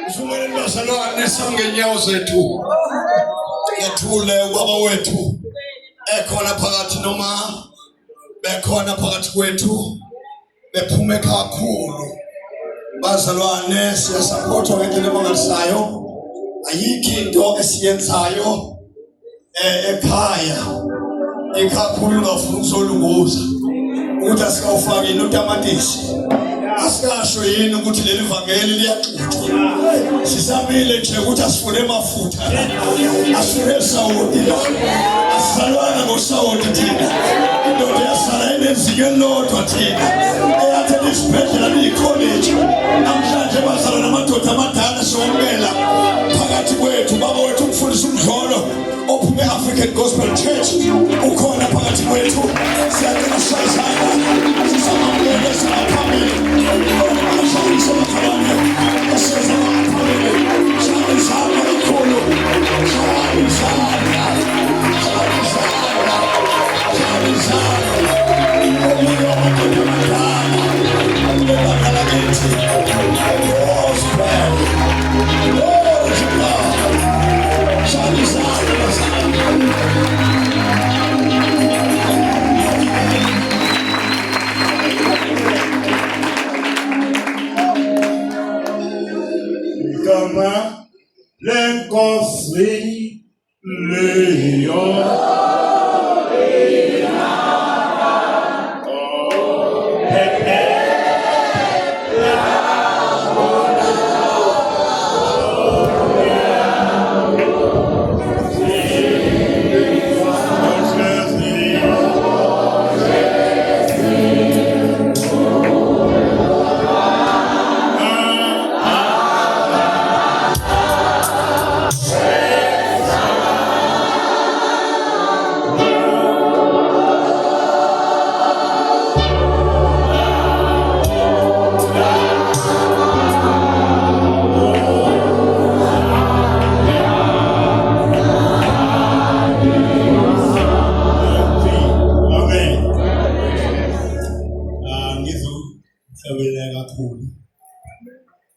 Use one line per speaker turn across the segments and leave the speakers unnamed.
Ufumene bazalwane sangenyawo zethu. Yathule ubaba wethu. Ekhona phakathi noma bekhona phakathi kwethu. Bephume kakhulu. Bazalwane siyasapotha ngendlela emangalisayo. Ayikho into esiyenzayo ekhaya. Ikakhulu ngafuna ukuzolunguza. Ukuthi asikawufaki notamatisi. Asikasho yini ukuthi leli vangeli liyaxutshwa. Sisamile nje ukuthi asifune amafutha. Asifune sawoti. Asalwana ngosawoti thina. Indoda yasala enezinyo elilodwa thina. Eyathela isibhedlela liyicollege. Namhlanje bazalwa namadoda amadala siwamukela phakathi kwethu. Baba wethu umfundisi umdlolo ophume African Gospel Church. Ukhona phakathi kwethu. Siyacela sisazana. Sisamamukela simaphambili.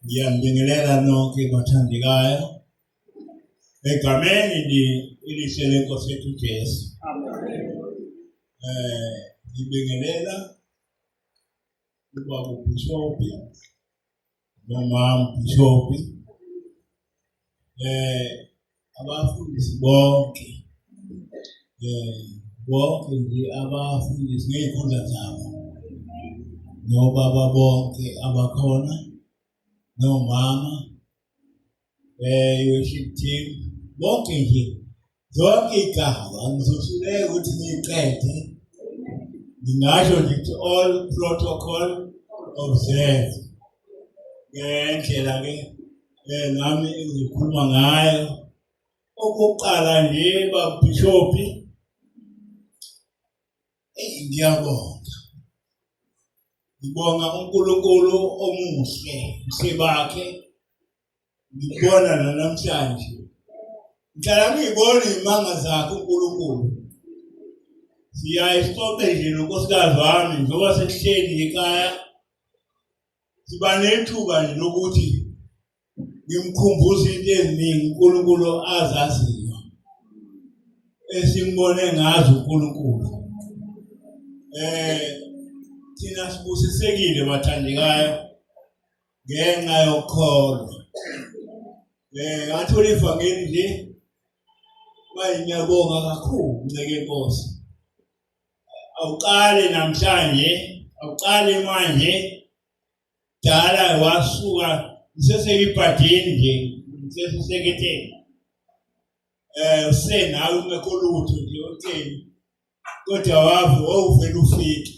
Ngiyambingelela nonke bathandekayo egameni elihle lenkosi yethu Jesu. Ngibingelela ubaba uBishop nomama uBishop abafundisi bonke bonke nje abafundisi ngey'khundla zabo nobaba bonke abakhona nomama worship team bonke nje zonke igaba ngizohluleka ukuthi ngiyiqede ngingasho ngithi all protocol observed ngendlela ke nami engikhuluma ngayo. Okokuqala nje baBishop ngiyabonga. Ngibonga uNkulunkulu omuhle sebakhe ngibona namhlanje ngihlala ngibona izimanga zakhe uNkulunkulu. Siyayistophe nje nonkosikazi wami njengoba sesihleli ekhaya siba nethuba nje lokuthi ngimkhumbuze into eziningi uNkulunkulu azaziyo esimbone ngazo uNkulunkulu. Thina sibusisekile bathandekayo ngenxa yokholwa. Ngathola ivangeli nje ngiyabonga kakhulu nceke Nkosi. Awuqale namhlanje, awuqale manje, dala wasuka ngisesekibhadini nje, ngiseseketheni. Usenawe ungekho lutho nje otheni, kodwa wavu wawuvele ufike.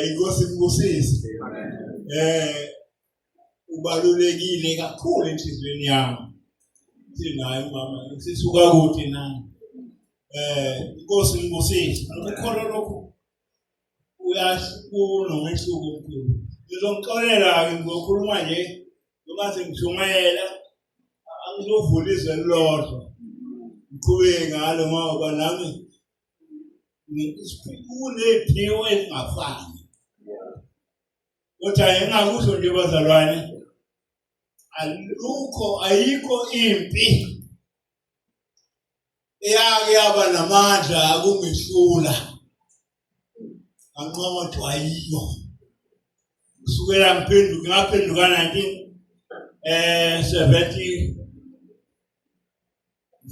Inkosi imbusise. Ubalulekile kakhulu enhlizweni yami. Sinayo mama, sisuka kude nami. Inkosi imbusise. Ukukholwa lokho uyasikunomehluko omkhulu. Ngizongixolela ke ngokukhuluma nje, noma sengishumayela angizovula izwe lodwa. Ngiqhubeke ngalo ngoba nami kuneziphiwo ezingafani. Kodwa engakusho nje bazalwane ayikho impi eyake yaba namandla akungihlula anqoma ukuthi ayikho kusukela ngaphenduka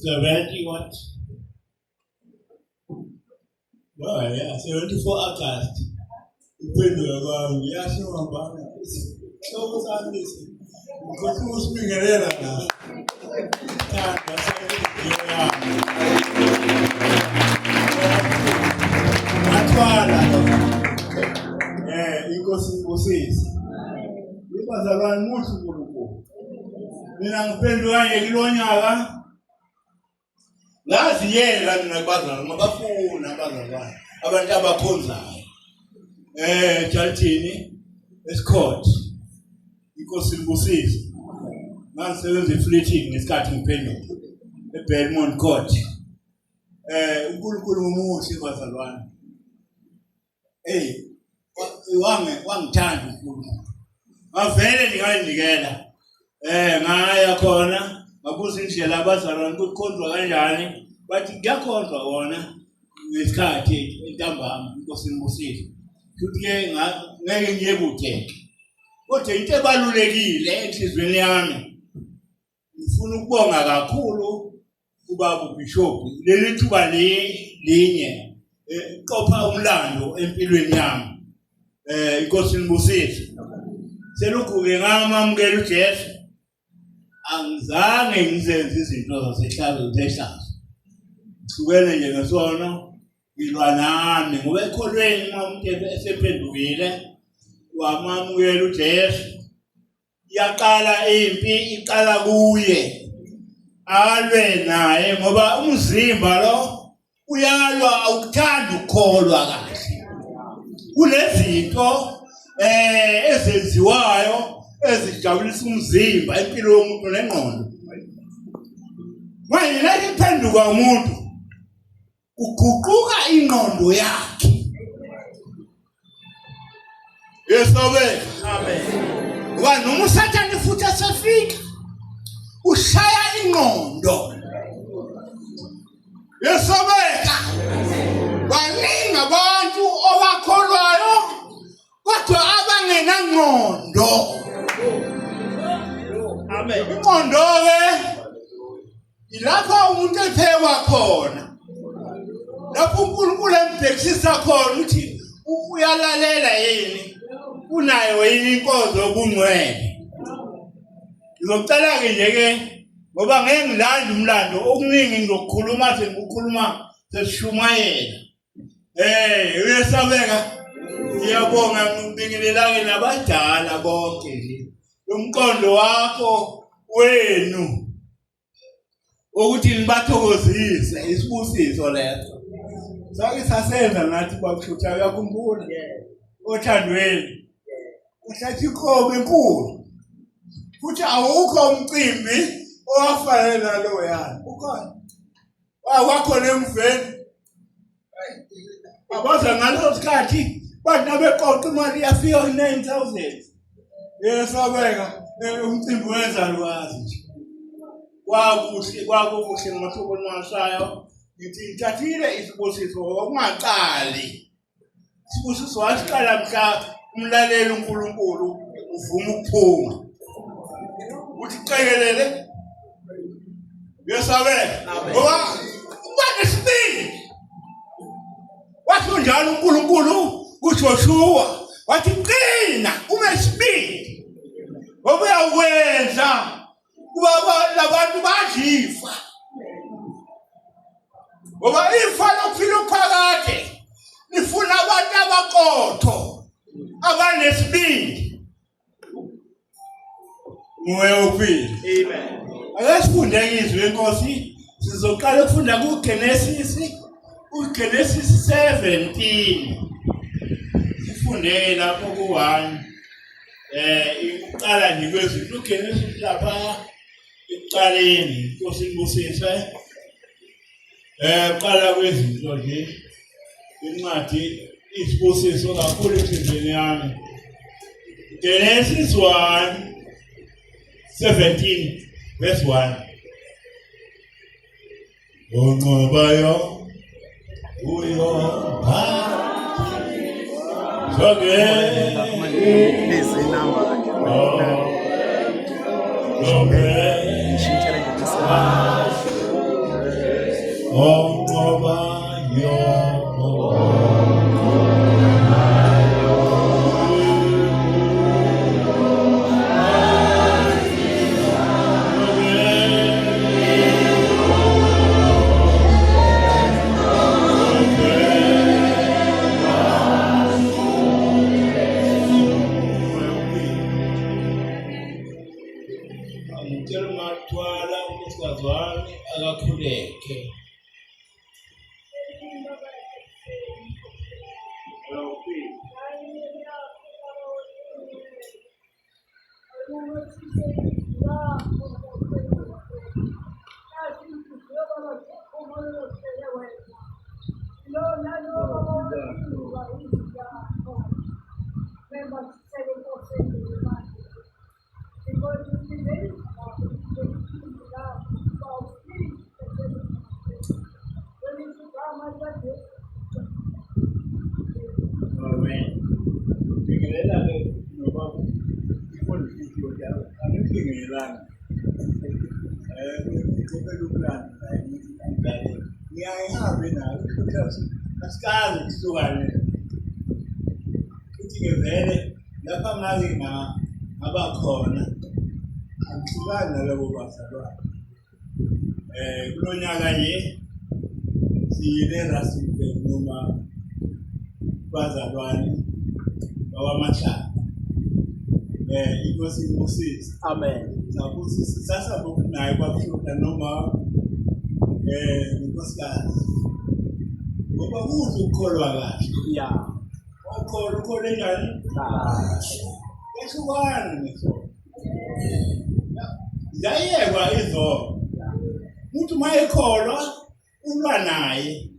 70 what? Oh yeah, 74 August. Uphenduka kwami yashiwa bana. So sanisi. Ukuthi usibingelela la. Thanda sakuyiya. Athwala. Inkosi ngosisi. Ibazalwane muthi uNkulunkulu. Mina ngiphenduka ngekilonyaka. Lazi yena mina bazalwane ngabafuna abazalwane. Abantu abakhonzayo. Jalthini eScourt. Inkosi ngosisi. Ngisebenza eFleeting ngesikhathi ngiphenduka eBelmont Court. uNkulunkulu umuhle bazalwane. Wangithanda uNkulunkulu. Ngavele ndingayinikela. Ngaya khona ngabuza indlela abazalwane kukhonzwa kanjani. Bathi kuyakhonzwa wona ngesikhathi entambama inkosi ngosisi. Futhi ngeke ngiye kude. Kodwa into ebalulekile enhlizweni yami ngifuna ukubonga kakhulu ubaba uBishop leli thuba linye qopha umlando empilweni yami inkosi ngibusisi selokhu ke ngamamukela uJesu angizange ngizenze izinto zasehlazo kusukela nje ngesono ngilwa nami ngoba ekholweni uma umuntu esephendukile wamamukela uJesu yaqala impi iqala kuye alwe naye ngoba umzimba lo uyalwa awukuthanda ukukholwa kahle kulezinto ezenziwayo ezijabulisa umzimba empilo yomuntu nengqondo manje nathi kuphenduka umuntu uguquka ingqondo yakhe. Yesobe amen. Ngoba noma uSathane futhi asefika ushaya ingqondo. Yesobeka. Baningi abantu obakholwayo kodwa abangena ngqondo. Amen. Ingqondo ke ilapho umuntu ephekwa khona. Lapho uNkulunkulu embhekisisa khona ukuthi uyalalela yini unayo yini inkonzo obungcwele. Ngizocela ke nje ke ngoba ngeke ngilande umlando okuningi ngizokukhuluma sengikhuluma sesishumayela. Uyesabeka ngiyabonga ngibingelelake nabadala bonke nje. Umqondo wakho wenu ukuthi nibathokozise isibusiso leso. Sake sasenza nathi bakushutha uyakhumbula othandweni uhlathi ikhobe enkulu futhi awukho umcimbi owafanele nalo yana ukhona wakhona emveni abaza ngalo sikhathi bathi nabeqoqa imali yafika 9,000 yesabeka umcimbi wezalwazi nje kwakuhle ngosuku olungasayo ngithi ngithathile isibusiso okungaqali isibusiso wasiqala mhla umlaleli uNkulunkulu uvuma ukuphuma uthi qekelele yesabeka ngoba ubani sibili wathi njalo uNkulunkulu kuJoshua wathi qina umesibili ngoba uyakwenza kuba labantu bajifa ngoba ifa lokuphila phakade nifuna abantu abaqotho abanesibindi moya uphila. Amen. Akasifunde izwi lenkosi sizoqala ukufunda kuGenesis 17 sifunde lapho ku1 iqala nje kwezinto uGenesis lapha ekuqaleni inkosi ngibusise qala kwezinto nje incwadi isibusiso kakhulu enhlizweni yami. Genesis 1 17 verse 1. Unqobayo uyo Amen. Sasa naye kwa kushuka noma nikoskazi. Ngoba kuthi ukukholwa kahle. Yeah. Ukholwa njani? Yeshukana ngiso. Yayekwa izo. Umuntu mayekholwa ulwa naye.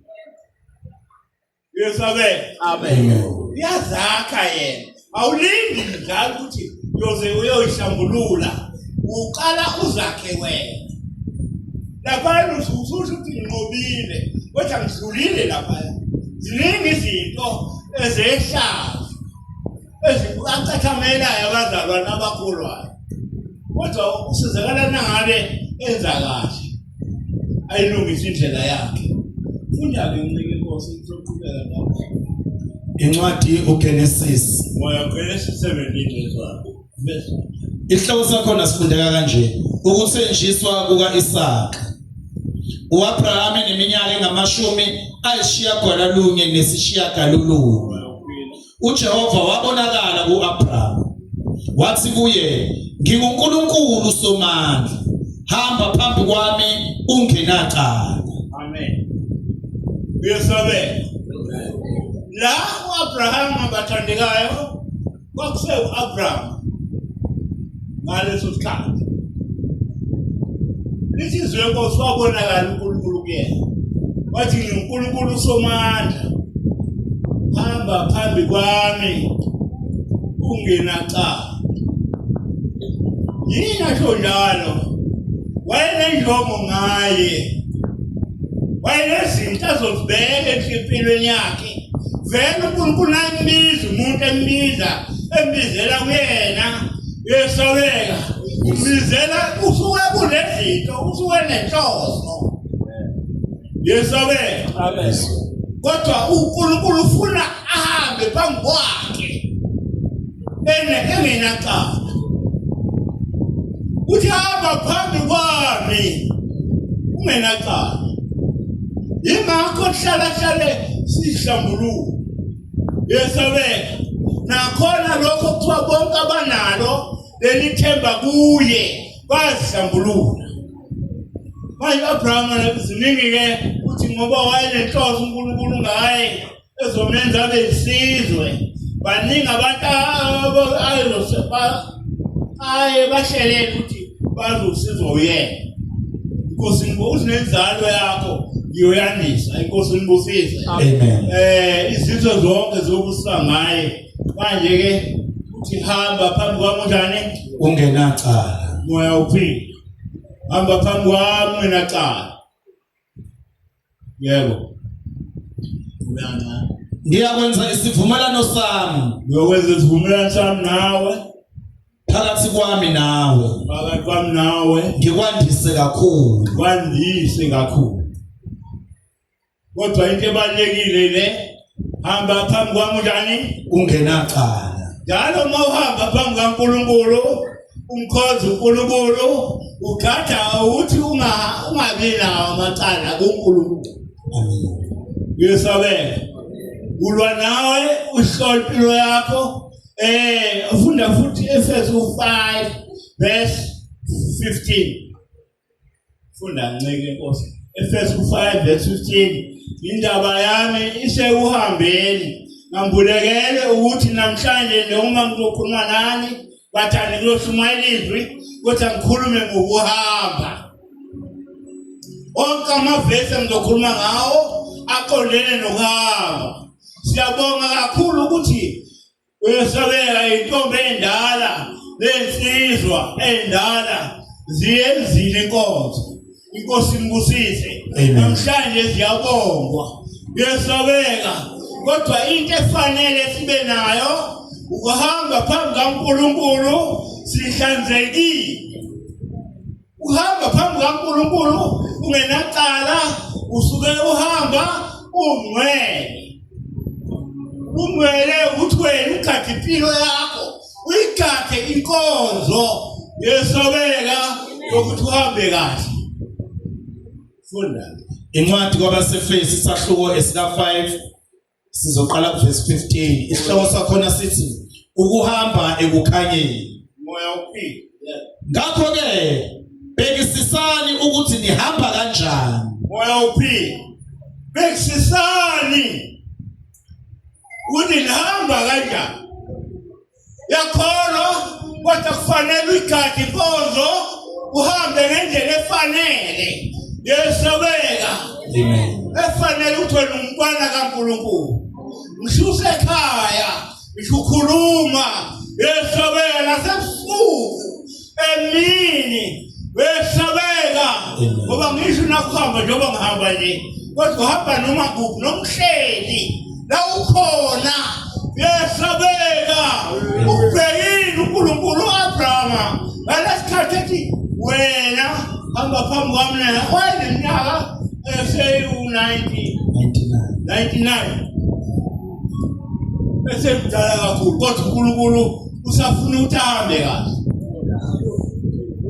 Yesabe. Amen. Yazakha yena. Awulindi njalo ukuthi yoze uyoyihlambulula. Uqala uzakhe wena. Lapha ususho ukuthi ngqobile, kodwa ngidlulile lapha. Ziningi izinto ezehlazo ezicathamela abazalwane abakholwayo. Kodwa usizakala nangabe enza kahle. Ayilungisa indlela yakhe. Funda-ke uncike Nkosi soqhubeka lapha.
Incwadi uGenesis.
Moya Genesis 17 verse 1.
Isihloko sakhona sifundeka kanje: ukuthenjiswa kuka-Isaka. U-Abraham eneminyaka engama-990. uJehova wabonakala ku-Abraham wathi kuye, "NginguNkulunkulu Somandla, hamba phambi kwami ungenacala."
Amen. Uyesabe. La u-Abraham abathandekayo kwakuse u-Abraham ngaleso sikhathi. Isizwe Nkosi wabonakala uNkulunkulu kuyena. Wathi ngiNkulunkulu Somandla, hamba phambi kwami ungenacala. Yini asho njalo? Wayenenjongo ngaye. Wayenezinto azozibeka empilweni yakhe. Vele uNkulunkulu ayimbiza umuntu embizela kuyena. Yesabeka. Umbizela usuke kunezinto, usuke nenhloso. Yesabeka. Amen. Kodwa uNkulunkulu ufuna ahambe phambi kwakhe. Engenacala. Uthi hamba phambi kwami ungenacala. Yingakho hlala sihlambuluka. Yesabeka. Nakhona lokho kuthiwa bonke abanalo lelithemba kuye bazihlambulula. Manje uAbraham ziningi-ke uthi ngoba wayenenhloso uNkulunkulu ngaye ezomenza abe yisizwe. Baningi abantu bahlelela ukuthi bazosizwa uyena. Inkosi ngibuse nenzalo yakho ngiyoyanisa. Inkosi ngibusise.
Amen.
Izizwe zonke zokusa ngaye. Manje ke uthi hamba phambi kwami njani?
Ungenacala.
moya uphila hamba phambi kwami mina qala yebo uyana
ngiyakwenza isivumelano sami
ngiyokwenza isivumelano sami nawe
phakathi kwami nawe
phakathi kwami nawe
ngikwandise kakhulu
kwandise kakhulu kodwa into ebalekile le hamba phambi kwami njani
ungenacala
njalo uma uhamba phambi kaNkulunkulu umkhozi uNkulunkulu ugada ukuthi ungabi nawo amacala kuNkulunkulu.
amen
Ngiyasabe ulwa nawe uhlola impilo yakho ufunda futhi Efesu 5 verse 15 funda ncike Nkosi Efesu 5 verse 15 indaba yami isekuhambeni ngambulekele ukuthi namhlanje noma ngizokhuluma nani bathani kuyoshuma ilizwi ukuthi ngikhulume ngokuhamba onke amavesi engizokhuluma ngawo aqondene nokuhamba. Siyabonga kakhulu ukuthi uyesabeka intombi endala lensizwa endala ziyenzile inkonzo. Inkosi imbusise namhlanje ziyabongwa uyesabeka kodwa into efanele sibe nayo ukuhamba phambi kaNkulunkulu sihlanzekile. Uhamba phambi kaNkulunkulu ungenacala usuke uhamba ungcwele. Ungcwele ukuthi wena ukhathe impilo yakho uyikhathe inkonzo yesabeka ukuthi uhambe kahle. Funda
incwadi kwabaseFesi isahluko esika 5 sizoqala kuverse 15 isihloko sakhona sithi ukuhamba ekukhanyeni
moya uphila.
ngakho ke bekisisani ukuthi nihamba kanjani
Moya uphila. Bekisisani ukuthi nihamba kanjani. Yakholwa kodwa kufanele uyikhathe inkonzo uhambe ngendlela efanele. Yesabeka
amen
efanele ukuthi wena umntwana kaNkulunkulu ngishuse ekhaya ngishukhuluma yesabeka nasebusuku emini yesabeka ngoba ngisho nakuhamba njengoba ngihamba nje kodwa uhamba noma kuphi nomhleli la ukhona yesabeka ubhekile uNkulunkulu uAbrahama ngalesikhathi ethi wena hamba phambi kwami na wayeminyaka eseyu99 esemdala kakhulu kodwa uNkulunkulu usafuna ukuthi ahambe kahle.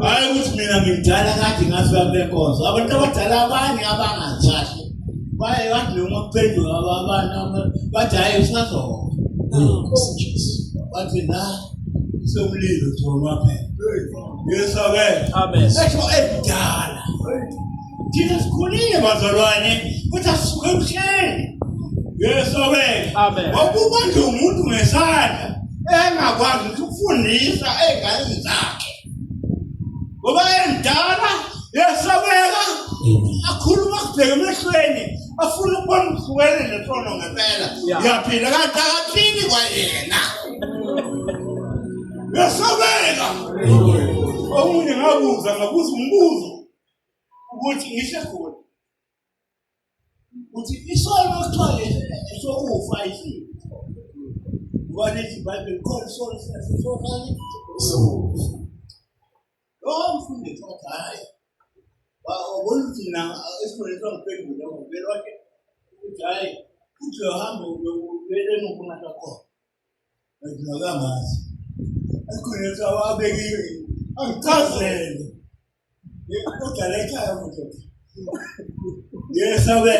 Hayi ukuthi mina ngimdala kade ngafika kule nkonzo. Abantu abadala abanye abangazahle baye bathi noma kuphenduka abantu bathi hayi usazoba bathi la somlilo thoma phela. Yesabe amen. Esho edala thina sikhulile bazalwane ukuthi asisuke emhleni. Yesabe amen. Ngoba nje umuntu ngesandla engakwazi ukufundisa engane zakhe ngoba endala yesabeka akhuluma kubheka emehlweni afuna ukubona ukuhlukene nesono ngempela yaphila kanti akaphili kwayena. Yesabeka omunye ngabuza umbuzo ukuthi ngisho khona ukuthi isono okuthwale sokufa yini ngoba lezi Bible call sono sesifokani mfundi ukuthi hayi ukuthi na esifundiswa ngiphendula ngempela wakhe ukuthi hayi ukuthi uhamba ubele nokunatha khona ngiyakamazi akuletha wabekiwe angichazele kodwa la ekhaya mfowethu yesabe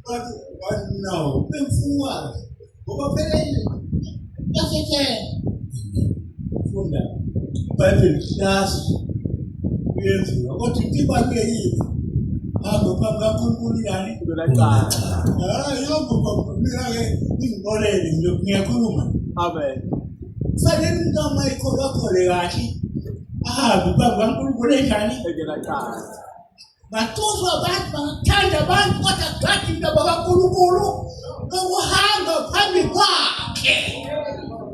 kodwa no emfuwa ngoba phela yaseke funda Bible class yenziwa kodwa ibalulekile hamba phambi kaNkulunkulu yani hayi yonke mina-ke ingibonele nje ngiyakhuluma amen. Kufanele umuntu amayikholwakhole kahle ahambe phambi kaNkulunkulu enjani batuzwa abantu bangathanda abantu kodwa gadi indaba kaNkulunkulu ukuhamba phambi kwakhe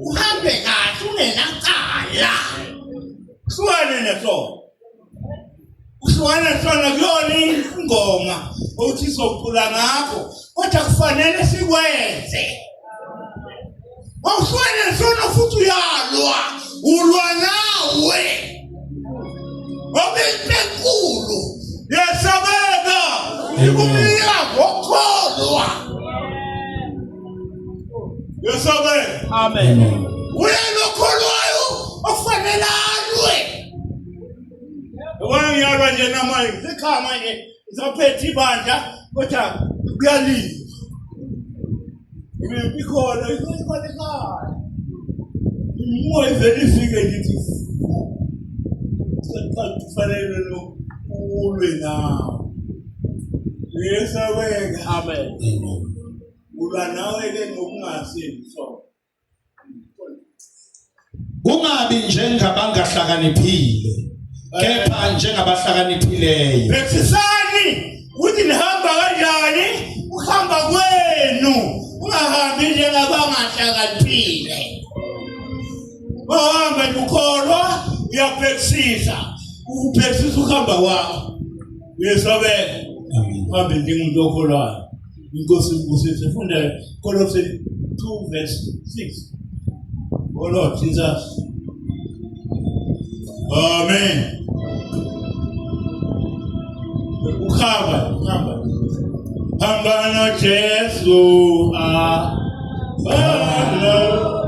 uhambe kahle ungenacala. Kuswane nesona. Kuswane nesona kuyona ingoma ukuthi socula ngakho kodwa kufanele sikwenze. Awuswane nesona futhi uyalwa. Ulwa nawe. Obenkulu. Yesabeka. Ikumya ngokholwa. Yesabeka.
Amen.
Uyalokholwayo ofanele alwe. Wena ngiyalwa nje namanje ekhaya manje ngizophetha ibandla kodwa kuyaliwa. Ikhona ekhaya. Imoya ivele ifike ngithi kufanele lo ulwe nawe. Yesabeka. Amen. Ulwa nawe ke ngokungasebenzi so.
Kungabi njengabangahlakaniphile kepha njengabahlakaniphileyo.
Bexisani uthi nihamba kanjani uhamba kwenu ungahambi njengabangahlakaniphile. Uhamba ukholwa uyabhexisa ubhexisa uhamba wakho. Yesabeka.
Amen.
Hambe njengomuntu okholwayo. Inkosi ngusise funda Colossians 2 verse 6. Oh Lord Jesus. Amen. Hamba no Jesu. Hamba no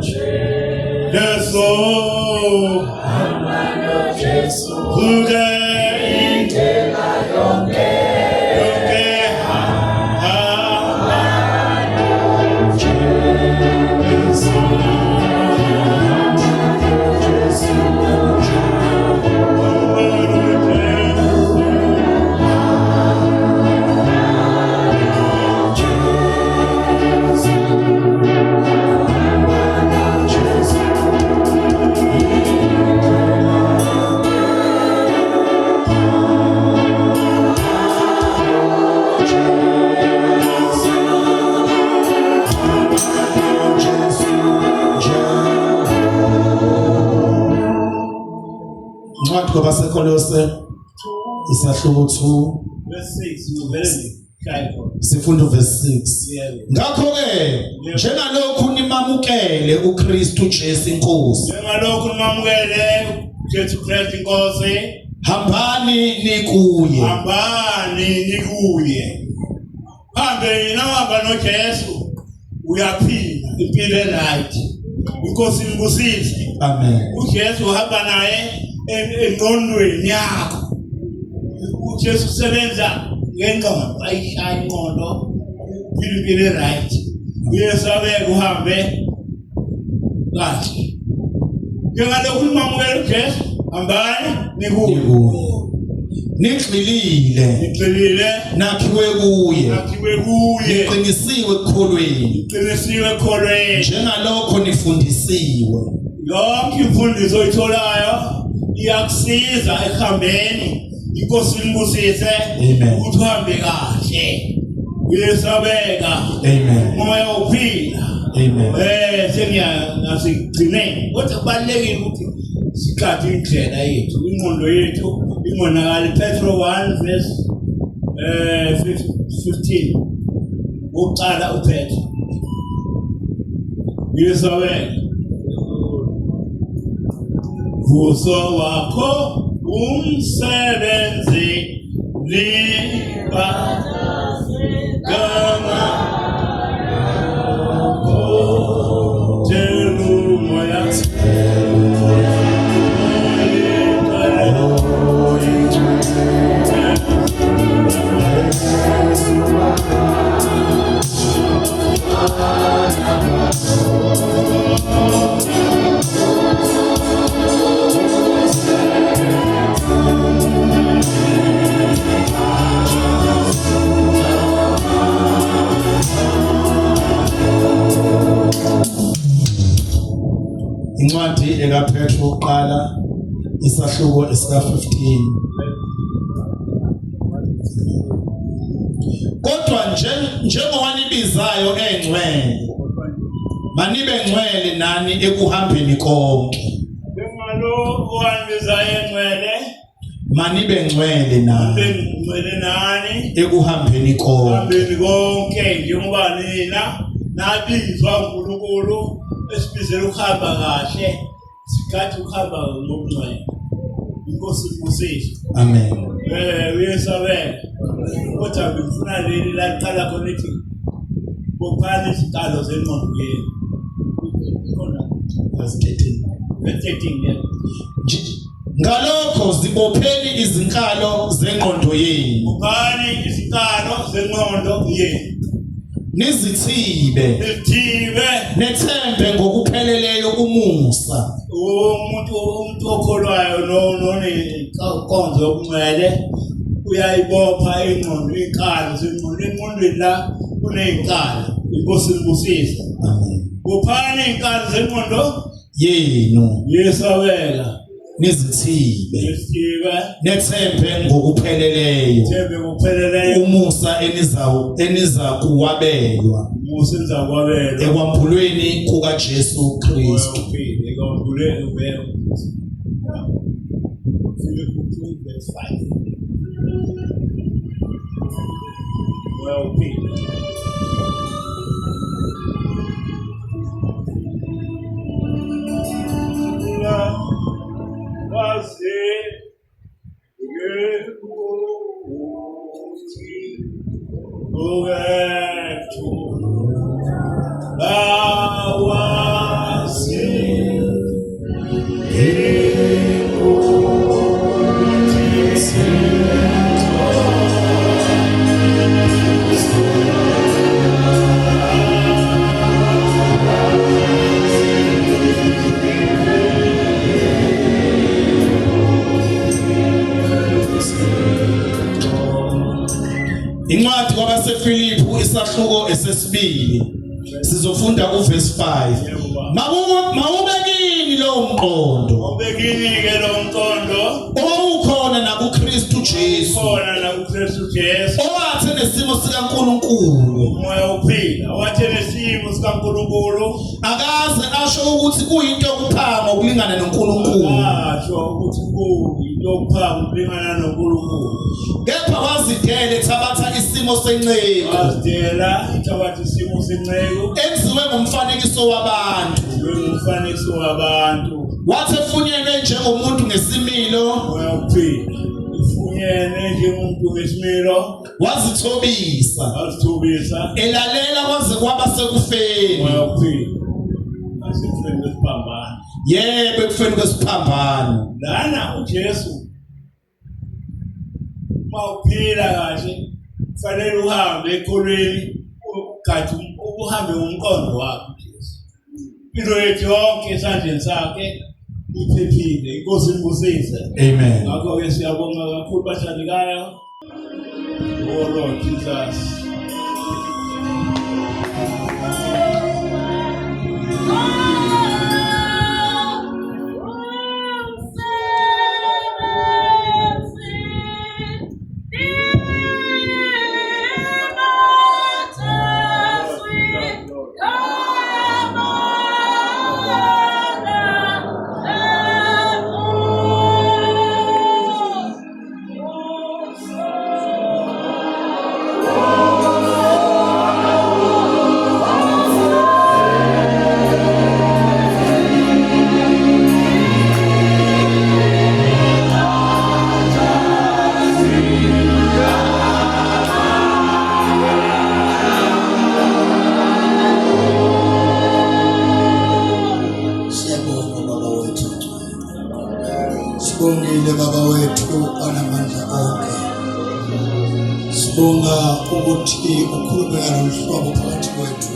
Jesu. Hamba no Jesu. Kuge intela yonke.
Basekolose isahluko 2
verse 6
sifunda verse 6. Ngakho ke njengalokhu nimamukele uKristu Jesu inkosi.
Njengalokhu nimamukele uJesu Kristu inkosi.
Hambani nikuye.
Hambani nikuye. Hambe nahamba noJesu uyaphila impilo right. Inkosi ngusisi.
Amen.
uJesu uhamba naye engqondweni yakho. uJesu usebenza ngengqondo ayishaya ingqondo impilo right. Uyesabeka uhambe kahle. Njengalokhu nimamukela uJesu hambani nikuye.
Nigxilile nakhiwe kuye. Niqinisiwe ekukholweni. Njengalokho nifundisiwe.
Yonke imfundiso oyitholayo iyakusiza ekuhambeni. Inkosi imbusise ukuthi uhambe kahle. Uyesabeka.
Amen.
Moya uphila.
Amen.
Nasigcineni. Kodwa kubalulekile ukuthi sikhathe indlela yethu, ingqondo yethu ingonakali. Petro 1 verse 15. Uqala uPetro. Uyesabeka. Vuso wakho umsebenzi liba kama telu moya
Incwadi ekaPetro uqala isahluko esika 15. Kodwa njengowanibizayo engcwele manibe ngcwele nani ekuhambeni konke.
Njengalo owanbiza engcwele
manibe ngcwele nami
ngcwele nani
ekuhambeni
konke njengoba nina nabizwa uNkulunkulu esibizela ukuhamba kahle sikathi ukuhamba ngokungcwele. Inkosi ikusizwe.
Amen.
Uyesabela kodwa ngifuna leli laqala khona ithi bophana izikalo zengqondo yenu
verse 13 ngalokho zibopheni izinkalo zengqondo yenu
bophani izikalo zengqondo yenu
nizithibe nethembe ngokupheleleyo umusa
umuntu okholwayo nonenkonzo yokungcwele uyayibopha ingqondo inkalo zengqondo la kuneyinkalo. Inkosi ibusise.
Amen.
Bophani inkalo zengqondo
yenu
yesabela
nizithibe nethembe ngokupheleleyo umusa eniza kuwabelwa ekwambulweni kuka Jesu Kristu. Incwadi kwabaseFilipi isahluko esesibili sizofunda uverse 5. Mawubekini lo mqondo.
Ubekini ke lo mqondo
owukhona na kuKristu Jesu.
Khona na kuKristu Jesu.
Owathe nesimo sikaNkulunkulu.
Umoya uphila. Owathe nesimo sikaNkulunkulu.
Akaze asho ukuthi kuyinto yokuphanga ukulingana noNkulunkulu.
Asho ukuthi kuyinto yokuphanga ukulingana noNkulunkulu.
Kepha wazidela ethabatha isimo senceku.
Wazidela ethabatha isimo senceku.
Enziwe ngomfanekiso wabantu.
Ngomfanekiso wabantu.
Wathi efunyenwe njengomuntu ngesimilo.
Umoya uphila. Efunyenwe njengomuntu ngesimilo.
Wazithobisa. Elalela kwaze kwaba sekufeni.
Umoya uphila. Asekufeni kwesiphambano.
Yebo ekufeni kwesiphambano.
Lana uJesu mawuphila kahle kufanele uhambe ekholweni ugathi uhambe ngomqondo wakho Jesu. Into yethu yonke esandleni sakhe iphephile. Inkosi ibusise.
Amen.
Ngakho ke siyabonga kakhulu bathandekayo. Oh Lord Jesus.
Sibongile baba wethu onamandla onke. Sibonga ukuthi ukhulumela nomhlobo phakathi kwethu.